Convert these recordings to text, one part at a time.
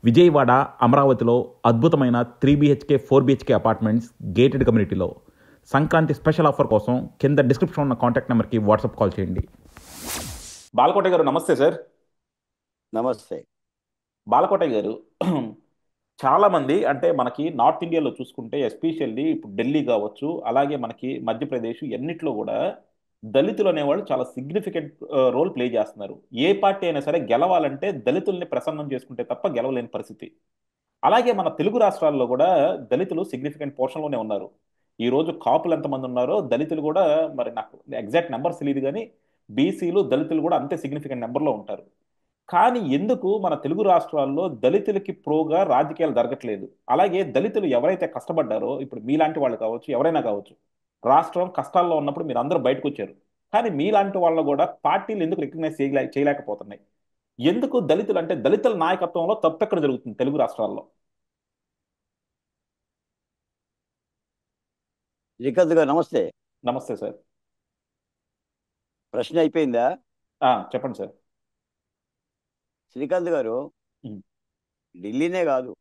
విజయవాడ, అమరావతిలో అద్భుతమైన 3 BHK 4 BHK apartments gated కమ్యూనిటీలో సంక్రాంతి స్పెషల్ ఆఫర్ కోసం కింద డిస్క్రిప్షన్ ఉన్న కాంటాక్ట్ నెంబర్కి వాట్సాప్ కాల్ చేయండి. బాలకోట గారు నమస్తే సార్. నమస్తే. బాలకోట గారు, చాలామంది అంటే మనకి నార్త్ ఇండియాలో చూసుకుంటే ఎస్పెషల్లీ ఇప్పుడు ఢిల్లీ కావచ్చు, అలాగే మనకి మధ్యప్రదేశ్ ఎన్నిట్లో కూడా దళితులు అనేవాళ్ళు చాలా సిగ్నిఫికెంట్ రోల్ ప్లే చేస్తున్నారు. ఏ పార్టీ అయినా సరే గెలవాలంటే దళితుల్ని ప్రసన్నం చేసుకుంటే తప్ప గెలవలేని పరిస్థితి. అలాగే మన తెలుగు రాష్ట్రాల్లో కూడా దళితులు సిగ్నిఫికెంట్ పోర్షన్లోనే ఉన్నారు. ఈ రోజు కాపులు ఎంతమంది ఉన్నారో దళితులు కూడా, మరి నాకు ఎగ్జాక్ట్ నెంబర్స్ తెలియదు కానీ బీసీలు దళితులు కూడా అంతే సిగ్నిఫికెంట్ నెంబర్లో ఉంటారు. కానీ ఎందుకు మన తెలుగు రాష్ట్రాల్లో దళితులకి ప్రోగా రాజకీయాలు జరగట్లేదు? అలాగే దళితులు ఎవరైతే కష్టపడ్డారో, ఇప్పుడు మీలాంటి వాళ్ళు కావచ్చు, ఎవరైనా కావచ్చు, రాష్ట్రం కష్టాల్లో ఉన్నప్పుడు మీరు అందరూ బయటకు వచ్చారు. కానీ మీలాంటి వాళ్ళు కూడా పార్టీలు ఎందుకు రికగ్నైజ్ చేయలేకపోతున్నాయి? ఎందుకు దళితులు అంటే దళితుల నాయకత్వంలో తప్పెక్కడ జరుగుతుంది తెలుగు రాష్ట్రాల్లో? శ్రీకాంత్ గారు నమస్తే. నమస్తే సార్. ప్రశ్న అయిపోయిందా? చెప్పండి సార్. శ్రీకాంత్ గారు, ఉమ్, ఢిల్లీనే కాదు,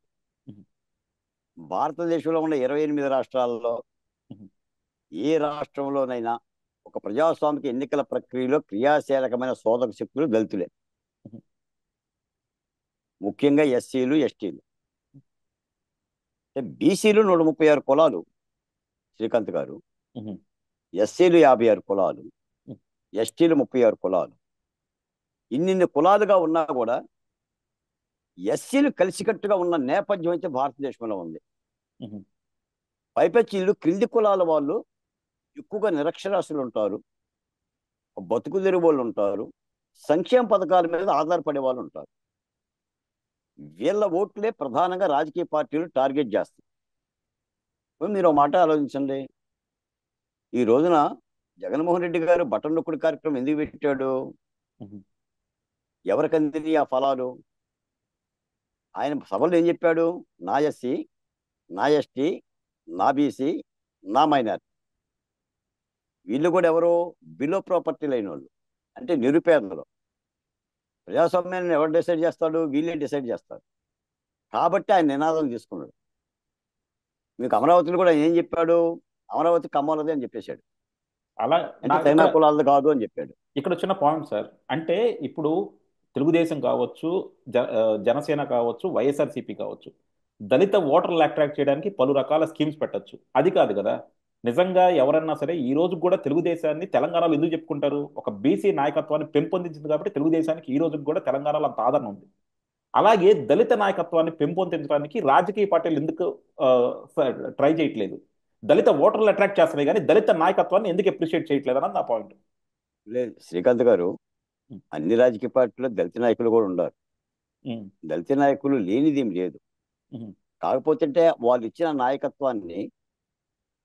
ఉమ్, భారతదేశంలో ఉన్న 28 రాష్ట్రాల్లో ఉమ్, ఏ రాష్ట్రంలోనైనా ఒక ప్రజాస్వామిక ఎన్నికల ప్రక్రియలో క్రియాశీలకమైన శోధక శక్తులు దళితులే. ఉమ్, ముఖ్యంగా ఎస్సీలు, ఎస్టీలు. బీసీలు 136 కులాలు శ్రీకాంత్ గారు, ఉమ్, ఎస్సీలు 56 కులాలు, ఉమ్, ఎస్టీలు 36 కులాలు. ఇన్నిన్ని కులాలుగా ఉన్నా కూడా ఎస్సీలు కలిసికట్టుగా ఉన్న నేపథ్యం అయితే భారతదేశంలో ఉంది. ఉమ్, పైపెచ్చి ఇల్లు క్రింది కులాల వాళ్ళు ఎక్కువగా నిరక్షరాస్యులు ఉంటారు, బతుకు తెరువు ఉంటారు, సంక్షేమ పథకాల మీద ఆధారపడే వాళ్ళు ఉంటారు. వీళ్ళ ఓట్లే ప్రధానంగా రాజకీయ పార్టీలు టార్గెట్ చేస్తాయి. ఇప్పుడు మీరు ఒక మాట ఆలోచించండి. ఈ రోజున జగన్మోహన్ రెడ్డి గారు బటన్ నొక్కుడు కార్యక్రమం ఎందుకు పెట్టాడు? ఉమ్, ఎవరికి అందింది ఆ ఫలాలు? ఆయన సభలో ఏం చెప్పాడు? నా ఎస్సీ, నా ఎస్టీ, నా బీసీ, నా మైనారిటీ. వీళ్ళు కూడా ఎవరు? బిలో ప్రాపర్టీ లేని వాళ్ళు, అంటే నిరుపేదలు. ప్రజాస్వామ్యాన్ని ఎవరు డిసైడ్ చేస్తాడు? వీళ్ళే డిసైడ్ చేస్తారు. కాబట్టి ఆయన నినాదం తీసుకున్నాడు. మీకు అమరావతిలో కూడా ఏం చెప్పాడు? అమరావతి కమ్మలది అని చెప్పేశాడు. అలా అంటే నాకు తైనా ఇక్కడ కులాలది కాదు అని చెప్పాడు. ఇక్కడ చిన్న పాయింట్ సార్. అంటే ఇప్పుడు తెలుగుదేశం కావచ్చు, జనసేన కావచ్చు, వైఎస్ఆర్సీపీ కావచ్చు, దళిత ఓటర్లు అట్రాక్ట్ చేయడానికి పలు రకాల స్కీమ్స్ పెట్టొచ్చు. అది కాదు కదా. నిజంగా ఎవరన్నా సరే ఈ రోజు కూడా తెలుగుదేశాన్ని తెలంగాణలో ఎందుకు చెప్పుకుంటారు? ఒక బీసీ నాయకత్వాన్ని పెంపొందించింది కాబట్టి తెలుగుదేశానికి ఈ రోజుకి కూడా తెలంగాణలో అంత ఆదరణ ఉంది. అలాగే దళిత నాయకత్వాన్ని పెంపొందించడానికి రాజకీయ పార్టీలు ఎందుకు ట్రై చేయట్లేదు? దళిత ఓటర్లు అట్రాక్ట్ చేస్తున్నాయి కానీ దళిత నాయకత్వాన్ని ఎందుకు అప్రిషియేట్ చేయట్లేదు అన్నది నా పాయింట్. లేదు శ్రీకాంత్ గారు, అన్ని రాజకీయ పార్టీల్లో దళిత నాయకులు కూడా ఉన్నారు. దళిత నాయకులు లేనిదేం లేదు. కాకపోతే వాళ్ళు ఇచ్చిన నాయకత్వాన్ని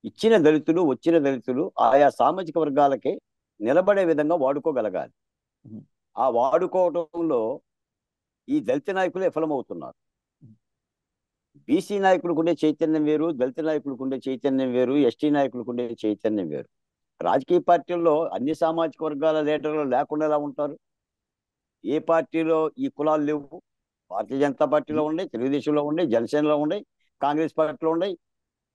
ఇచ్చిన దళితులు, వచ్చిన దళితులు ఆయా సామాజిక వర్గాలకి నిలబడే విధంగా వాడుకోగలగాలి. ఆ వాడుకోవటంలో ఈ దళిత నాయకులు విఫలమవుతున్నారు. బీసీ నాయకులకు ఉండే చైతన్యం వేరు, దళిత నాయకులకు ఉండే చైతన్యం వేరు, ఎస్టీ నాయకులకు ఉండే చైతన్యం వేరు. రాజకీయ పార్టీల్లో అన్ని సామాజిక వర్గాల లీడర్లు లేకుండా ఎలా ఉంటారు? ఏ పార్టీలో ఈ కులాలు లేవు? భారతీయ జనతా పార్టీలో ఉన్నాయి, తెలుగుదేశంలో ఉన్నాయి, జనసేనలో ఉన్నాయి, కాంగ్రెస్ పార్టీలో ఉన్నాయి,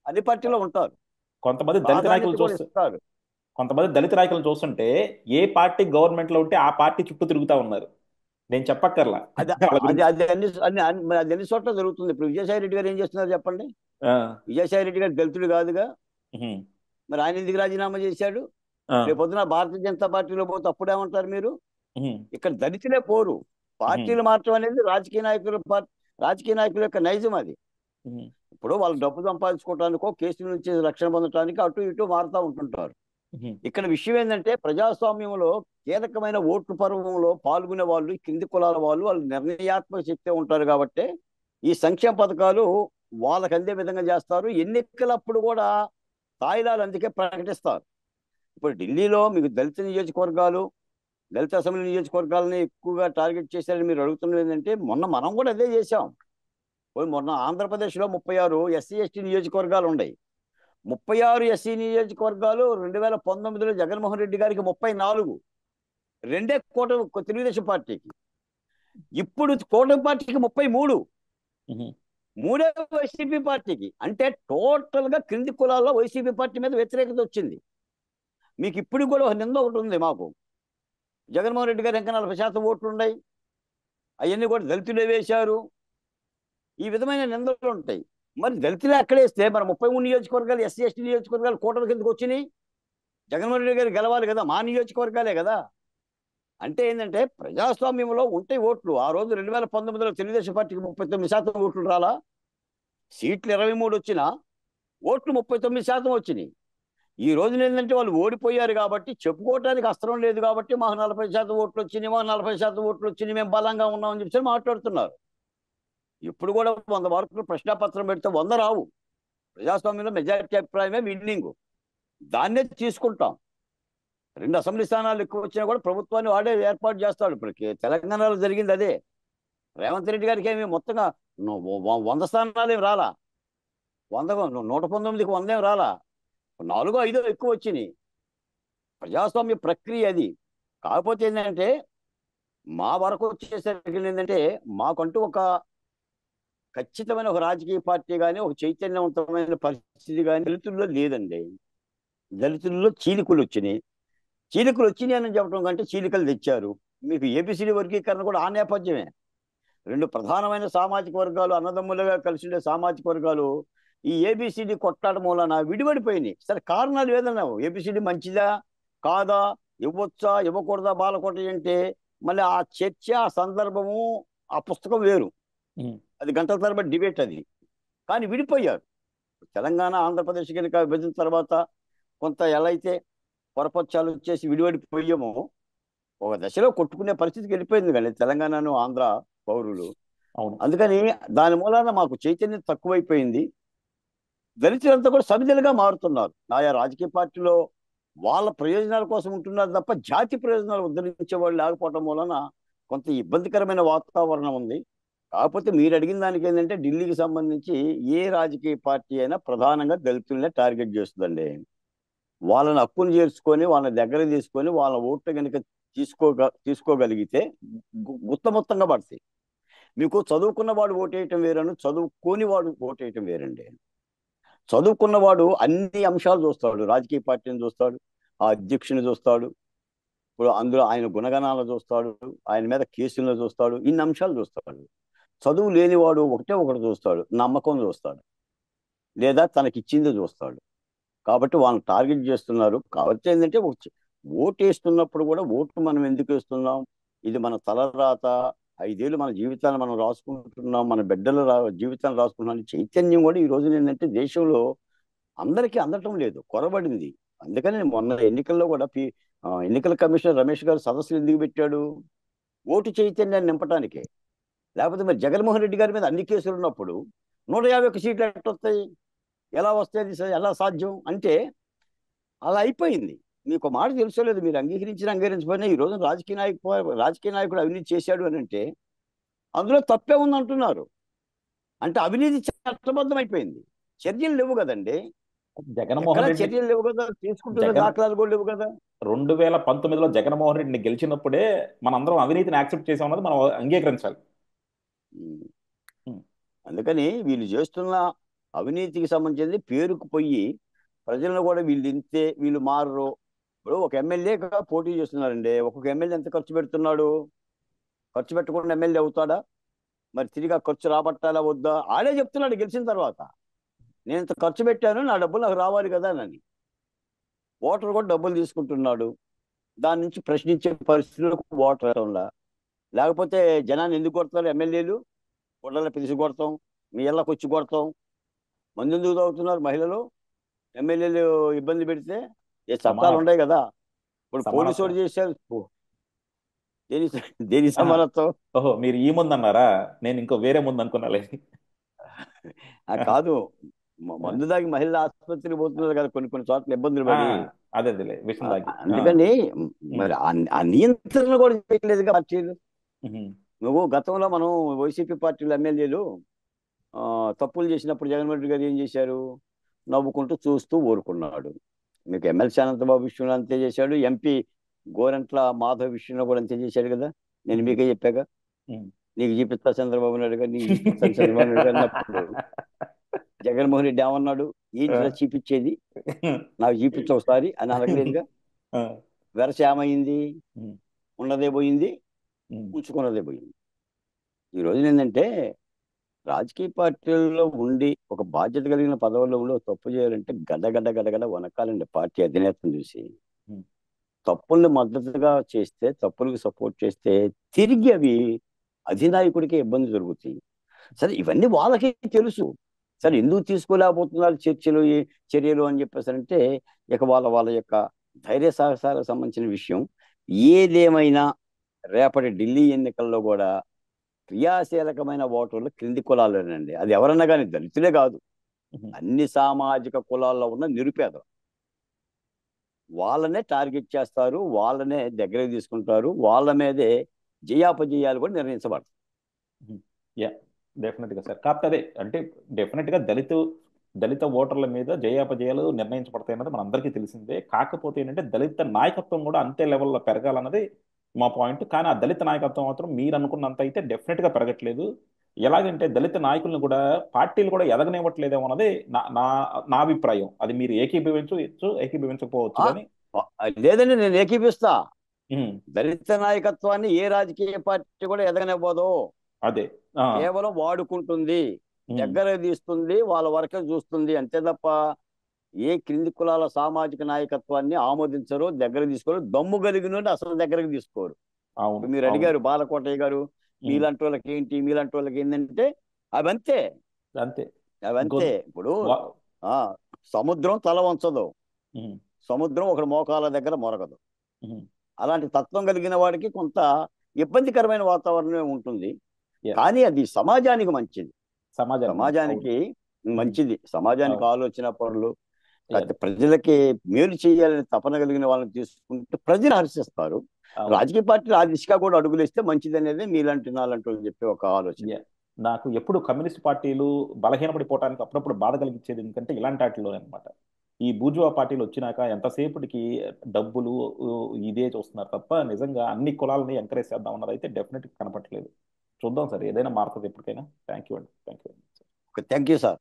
అన్ని పార్టీలో ఉంటారు. కొంతమంది దళిత నాయకులు ప్రాధాన్యత కూడా ఇస్తారు. కొంతమంది దళిత నాయకులను చూస్తుంటే ఏ పార్టీ గవర్నమెంట్ లో ఉంటే ఆ పార్టీ చుట్టూ తిరుగుతా ఉన్నారు. నేను చెప్పక్కర్లా అది వాళ్ళ అది గురించి. అది అన్ని అన్ని అది అన్ని చోట్ల జరుగుతుంది. ఇప్పుడు విజయసాయి రెడ్డి గారు ఏం చేస్తున్నారు చెప్పండి? ఆ, విజయసాయి రెడ్డి గారు దళితుడు కాదుగా, ఉహుం, మరి ఆయన ఎందుకు రాజీనామా చేశాడు? ఆ, రేపొద్దున భారతీయ జనతా పార్టీలో పోతే అప్పుడేమంటారు మీరు? ఉహుం, ఇక్కడ దళితులే పోరు. ఉహుం, పార్టీలు మార్చడం అనేది రాజకీయ నాయకుల యొక్క నైజం అది. ఉహుం, ఇప్పుడు వాళ్ళు డబ్బు సంపాదించుకోవడానికో కేసుల నుంచి రక్షణ పొందడానికి అటు ఇటు మారుతూ ఉంటుంటారు. ఉహుం. ఇక్కడ విషయం ఏంటంటే ప్రజాస్వామ్యంలో కీలకమైన ఓట్లు పర్వంలో పాల్గొనే వాళ్ళు, ఈ కింది కులాల వాళ్ళు నిర్ణయాత్మక శక్తి ఉంటారు. కాబట్టి ఈ సంక్షేమ పథకాలు వాళ్ళకి అందే విధంగా చేస్తారు. ఎన్నికలప్పుడు కూడా తాయిలాలు అందుకే ప్రకటిస్తారు. ఇప్పుడు ఢిల్లీలో మీకు దళిత నియోజకవర్గాలు, దళిత అసెంబ్లీ నియోజకవర్గాలని ఎక్కువగా టార్గెట్ చేశారని మీరు అడుగుతున్నది ఏంటంటే, మనం కూడా అదే చేశాం. మొన్న ఆంధ్రప్రదేశ్లో 36 ఎస్సీ ఎస్టీ నియోజకవర్గాలు ఉన్నాయి. 36 ఎస్సీ నియోజకవర్గాలు 2019లో జగన్మోహన్ రెడ్డి గారికి 34, రెండే తెలుగుదేశం పార్టీకి. ఇప్పుడు కూటమి పార్టీకి 33. ఉహు, మూడే వైసీపీ పార్టీకి. అంటే టోటల్ గా క్రింది కులాల్లో వైసీపీ పార్టీ మీద వ్యతిరేకత వచ్చింది. మీకు ఇప్పుడు కూడా ఒక నింద ఒకటి ఉంది మాకు. జగన్మోహన్ రెడ్డి గారు ఇంకా 40% ఓట్లు ఉన్నాయి, అవన్నీ కూడా దళితులే వేశారు, ఈ విధమైన నిందలు ఉంటాయి. మరి దళితులే అక్కడేస్తే మరి 33 నియోజకవర్గాలు ఎస్సీ ఎస్టీ నియోజకవర్గాలు కూటమి కిందకు వచ్చినాయి. జగన్మోహన్ రెడ్డి గారు గెలవాలి కదా, మా నియోజకవర్గాలే కదా. అంటే ఏంటంటే ప్రజాస్వామ్యంలో ఉంటాయి ఓట్లు. ఆ రోజు 2019లో తెలుగుదేశం పార్టీకి 39% ఓట్లు రాలా, సీట్లు 23 వచ్చినా ఓట్లు 39% వచ్చినాయి. ఈ రోజున ఏంటంటే వాళ్ళు ఓడిపోయారు కాబట్టి చెప్పుకోవడానికి అస్త్రం లేదు కాబట్టి మాకు 40% ఓట్లు వచ్చినాయి, మాకు 40% ఓట్లు వచ్చినాయి, మేము బలంగా ఉన్నామని చెప్పి మాట్లాడుతున్నారు. ఇప్పుడు కూడా 100 మార్కులు ప్రశ్నాపత్రం పెడితే 100 రావు. ప్రజాస్వామ్యంలో మెజారిటీ అభిప్రాయమే విన్నింగ్, దాన్నే తీసుకుంటాం. 2 అసెంబ్లీ స్థానాలు ఎక్కువ వచ్చినా కూడా ప్రభుత్వాన్ని వాడే ఏర్పాటు చేస్తాడు. ఇప్పటికి తెలంగాణలో జరిగింది అదే. రేవంత్ రెడ్డి గారికి ఏమి మొత్తంగా 100 స్థానాలు ఏమి రాలా, 119కి 100 ఏమి రాలా, 4-5 ఎక్కువ వచ్చినాయి. ప్రజాస్వామ్య ప్రక్రియ అది. కాకపోతే ఏంటంటే మా వరకు వచ్చేసరికి ఏంటంటే మాకంటూ ఒక ఖచ్చితమైన ఒక రాజకీయ పార్టీ కానీ ఒక చైతన్యవంతమైన పరిస్థితి కానీ దళితుల్లో లేదండి. దళితుల్లో చీలికలు వచ్చినాయి. చీలికలు వచ్చినాయి అని చెప్పడం కంటే చీలికలు తెచ్చారు. మీకు ఏబిసిడి వర్గీకరణ కూడా ఆ నేపథ్యమే. 2 ప్రధానమైన సామాజిక వర్గాలు అన్నదమ్ములుగా కలిసి ఉండే సామాజిక వర్గాలు ఈ ఏబిసిడి కొట్లాడడం మూలన విడిపడిపోయినాయి. సరే, కారణాలు ఏదన్నావు, ఏబిసిడి మంచిదా కాదా, ఇవ్వచ్చా ఇవ్వకూడదా బాలకోట అంటే మళ్ళీ ఆ చర్చ, ఆ సందర్భము, ఆ పుస్తకం వేరు. ఉహు, అది గంటల తరబడి డిబేట్ అది. కానీ విడిపోయారు. తెలంగాణ ఆంధ్రప్రదేశ్ కనుక విభజన తర్వాత కొంత ఎలా అయితే పొరపచ్చాలు వచ్చేసి విడిపడిపోయామో ఒక దశలో కొట్టుకునే పరిస్థితికి వెళ్ళిపోయింది కానీ తెలంగాణను ఆంధ్ర పౌరులు. అవును. అందుకని దాని మూలాన మాకు చైతన్యం తక్కువైపోయింది. దళితులంతా కూడా సమిధలుగా మారుతున్నారు. ఆయా రాజకీయ పార్టీలో వాళ్ళ ప్రయోజనాల కోసం ఉంటున్నారు తప్ప జాతి ప్రయోజనాలు ఉద్ధరించే వాళ్ళు లేకపోవడం వలన కొంత ఇబ్బందికరమైన వాతావరణం ఉంది. కాకపోతే మీరు అడిగిన దానికి ఏంటంటే ఢిల్లీకి సంబంధించి ఏ రాజకీయ పార్టీ అయినా ప్రధానంగా దళితులనే టార్గెట్ చేస్తుందండి. వాళ్ళని హక్కును చేర్చుకొని వాళ్ళని దగ్గర తీసుకొని వాళ్ళ ఓట్లు కనుక తీసుకోగలిగితే గుత్తమొత్తంగా పడతాయి. మీకు చదువుకున్న వాడు ఓటేయటం వేరను, చదువుకోని వాడు ఓటేయటం వేరండి. చదువుకున్నవాడు అన్ని అంశాలు చూస్తాడు, రాజకీయ పార్టీని చూస్తాడు, ఆ అధ్యక్షుని చూస్తాడు, ఇప్పుడు అందులో ఆయన గుణగణాలు చూస్తాడు, ఆయన మీద కేసులను చూస్తాడు, ఇన్ని అంశాలు చూస్తాడు. చదువు లేనివాడు ఒకటే ఒకటి చూస్తాడు, నమ్మకం చూస్తాడు, లేదా తనకిచ్చింది చూస్తాడు. కాబట్టి వాళ్ళని టార్గెట్ చేస్తున్నారు. కాబట్టి ఏంటంటే ఓటు వేస్తున్నప్పుడు కూడా ఓటు మనం ఎందుకు వేస్తున్నాం, ఇది మన తలరాత, 5 ఏళ్ళు మన జీవితాన్ని మనం రాసుకుంటున్నాం, మన బిడ్డల జీవితాన్ని రాసుకుంటున్నాం చైతన్యం కూడా ఈ రోజున ఏంటంటే దేశంలో అందరికీ అందటం లేదు, కొరబడింది. అందుకని మొన్న ఎన్నికల్లో కూడా ఎన్నికల కమిషనర్ రమేష్ గారు సదస్సులు ఎందుకు పెట్టాడు, ఓటు చైతన్యాన్ని నింపటానికే. లేకపోతే మరి జగన్మోహన్ రెడ్డి గారి మీద అన్ని కేసులు ఉన్నప్పుడు 151 సీట్లు ఎట్లా వస్తాయి, ఎలా వస్తాయి, ఎలా సాధ్యం అంటే అలా అయిపోయింది. మీకు మాట తెలుసలేదు, మీరు అంగీకరించకపోయినా ఈ రోజు రాజకీయ నాయకుడు అవినీతి చేశాడు అని అంటే అందులో తప్పే ఉంది అంటున్నారు. అంటే అవినీతి చట్టబద్ధం అయిపోయింది, చర్యలు లేవు కదండి. ఎక్కడా జగన్మోహన్ రెడ్డి చర్యలు లేవు కదా, తీసుకుంటున్న జగన్ దాఖలాలు కూడా లేవు కదా. 2019లో జగన్మోహన్ రెడ్డిని గెలిచినప్పుడే మనందరం అవినీతిని యాక్సెప్ట్ చేసామన్నది మనం అంగీకరించాలి. ఉమ్. ఉమ్, అందుకని వీళ్ళు చేస్తున్న అవినీతికి సంబంధించి పేరుకు పోయి ప్రజలను కూడా వీళ్ళు ఇంతే వీళ్ళు మారరు. ఇప్పుడు ఒక ఎమ్మెల్యేగా పోటీ చేస్తున్నారండి, ఒక్కొక్క ఎమ్మెల్యే ఎంత ఖర్చు పెడుతున్నాడు, ఖర్చు పెట్టకుండా ఎమ్మెల్యే అవుతాడా? మరి తిరిగి ఆ ఖర్చు రాబట్టాలా వద్దా, ఆడే చెప్తున్నాడు గెలిచిన తర్వాత, నేను ఇంత ఖర్చు పెట్టాను, నా డబ్బులు నాకు రావాలి కదా అని. ఓటర్ కూడా డబ్బులు తీసుకుంటున్నాడు, దాని నుంచి ప్రశ్నించే పరిస్థితులకు ఓటర్ ఉందా? లేకపోతే జనాన్ని ఎందుకు కొడతారు ఎమ్మెల్యేలు, గుడ్డల పిలిచి కొడతాం, మీ ఇళ్ళకి వచ్చి కొడతాం, మంది ఎందుకు తాగుతున్నారు మహిళలు, ఎమ్మెల్యేలు ఇబ్బంది పెడితే ఏ చట్టాలు సమానత్వం. ఉన్నాయి కదా. ఇప్పుడు పోలీసు సమానత్వం. వాడు చేశారు, దేని దేని ఆహా, సమానత్వం. ఓహో, మీరు ఈ ముందు అన్నారా, నేను ఇంకో వేరే ముందు అనుకున్నాలే. కాదు, మందు దాగి మహిళలు ఆసుపత్రికి పోతున్నారు కదా కొన్ని కొన్ని చోట్ల ఇబ్బందులు ఆ, పడి. అదే అదేలే విషయం దాగి. అందుకని ఉమ్, మరి ఆ నియంత్రణ కూడా చేయట్లేదుగా పార్టీలు. ఉహు, నువ్వు గతంలో మనం వైసీపీ పార్టీలు ఎమ్మెల్యేలు తప్పులు చేసినప్పుడు జగన్మోహన్ రెడ్డి గారు ఏం చేశారు, నవ్వుకుంటూ చూస్తూ ఊరుకున్నాడు. మీకు ఎమ్మెల్సీ అనంతబాబు విషయంలో అంతే చేశాడు, ఎంపీ గోరంట్ల మాధవ్ విషయంలో కూడా అంతే చేశాడు కదా, నేను ఉహు, మీకే చెప్పాగా. ఉమ్, నీకు చూపిస్తా చంద్రబాబు నాయుడు గారు, నీకు చూపిస్తాను చంద్రబాబు నాయుడు గారు అన్నప్పుడు జగన్మోహన్ రెడ్డి ఏమన్నాడు? ఏంటిలా చూపించేది, నాకు చూపించు ఒకసారి అని అడగలేదుగా. వెరస ఏమైంది? ఉన్నదే పోయింది, ఉంచుకున్నదే పోయింది. ఈ రోజున ఏంటంటే రాజకీయ పార్టీల్లో ఉండి ఒక బాధ్యత కలిగిన పదవుల్లో ఉండి ఒక తప్పు చేయాలంటే గడగడ గడగడ వనకాలండి పార్టీ అధినేతను చూసి. తప్పుల్ని మద్దతుగా చేస్తే, తప్పులకు సపోర్ట్ చేస్తే తిరిగి అవి అధినాయకుడికి ఇబ్బంది జరుగుతాయి. సరే, ఇవన్నీ వాళ్ళకి తెలుసు. సరే, ఎందుకు తీసుకోలేకపోతున్నారు చర్చలు, చర్యలు అని చెప్పేసి అంటే ఇక వాళ్ళ వాళ్ళ యొక్క ధైర్య సాహసాలకు సంబంధించిన విషయం. ఏదేమైనా రేపటి ఢిల్లీ ఎన్నికల్లో కూడా క్రియాశీలకమైన ఓటర్లు క్రింది కులాలేనండి. అది ఎవరన్నా కానీ దళితులే కాదు, అన్ని సామాజిక కులాల్లో ఉన్న నిరుపేదలు. వాళ్ళనే టార్గెట్ చేస్తారు, వాళ్ళనే దగ్గరికి తీసుకుంటారు, వాళ్ళ మీదే జయాపజయాలు కూడా నిర్ణయించబడతాయి. యా, డెఫినెట్ గా సార్. కాకపోతే అదే అంటే డెఫినెట్ గా దళిత ఓటర్ల మీద జయాపజయాలు నిర్ణయించబడతాయి అన్నది మన అందరికీ తెలిసిందే. కాకపోతే ఏంటంటే దళిత నాయకత్వం కూడా అంతే లెవెల్లో పెరగాలన్నది మా పాయింట్. కానీ ఆ దళిత నాయకత్వం మాత్రం మీరు అనుకున్నంత అయితే డెఫినెట్ గా పెరగట్లేదు. ఎలాగంటే దళిత నాయకులను కూడా పార్టీలు కూడా ఎదగనివ్వట్లేదేమో అన్నది నా నా నా అభిప్రాయం. అది మీరు ఏకీభవించవచ్చు, ఏకీభవించకపోవచ్చు ఆ కానీ. లేదండి, నేను ఏకీపిస్తా. ఉమ్, దళిత నాయకత్వాన్ని ఏ రాజకీయ పార్టీ కూడా ఎదగనివ్వదు. అదే. ఆ, కేవలం వాడుకుంటుంది, ఉమ్, దగ్గర తీస్తుంది, వాళ్ళ వరకే చూస్తుంది అంతే తప్ప ఏ క్రింది కులాల సామాజిక నాయకత్వాన్ని ఆమోదించరు, దగ్గర తీసుకోరు. దమ్ము కలిగిన అసలు దగ్గరకు తీసుకోరు. అవును, ఇప్పుడు మీరు అవును. అడిగారు బాలకోటయ్య గారు, ఉమ్, మీలాంటి వాళ్ళకి ఏంటి, మీలాంటి వాళ్ళకి ఏంటంటే అవంతే, అంతే. అవంతే. గొంతు ఇప్పుడు వా- ఆ సముద్రం తల వంచదు, ఉమ్, సముద్రం ఒకటి మోకాల దగ్గర మొరగదు. ఉమ్, అలాంటి తత్వం కలిగిన వాడికి కొంత ఇబ్బందికరమైన వాతావరణమే ఉంటుంది. యా, కానీ అది సమాజానికి మంచిది, సమాజానికి మంచి. అవును. సమాజానికి ఉమ్, మంచిది, సమాజానికి అవును. ఆలోచన పరులు, యా, లేకపోతే ప్రజలకి మేలు చేయాలని తపన కలిగిన వాళ్ళని తీసుకుంటే ప్రజలు హర్షిస్తారు. అవును. రాజకీయ పార్టీలు ఆ దిశగా కూడా అడుగులేస్తే మంచిది అనేది మీలాంటి నాలంటి వాళ్ళు చెప్పే ఒక ఆలోచన. యా, నాకు ఎప్పుడు కమ్యూనిస్ట్ పార్టీలు బలహీనపడిపోవడానికి అప్పుడప్పుడు బాధ కలిగించేది ఎందుకంటే ఇలాంటి వాటిలోనే అనమాట. ఈ బూర్జువా పార్టీలు వచ్చినాక ఎంతసేపటికి డబ్బులు ఇదే చూస్తున్నారు తప్ప నిజంగా అన్ని కులాలని ఎంకరేజ్ చేద్దాం అన్నది అయితే డెఫినెట్గా కనపట్లేదు. చూద్దాం సార్, ఏదైనా మారుతుంది ఎప్పటికైనా. థ్యాంక్ యూ అండి, thank you. Thank you sir.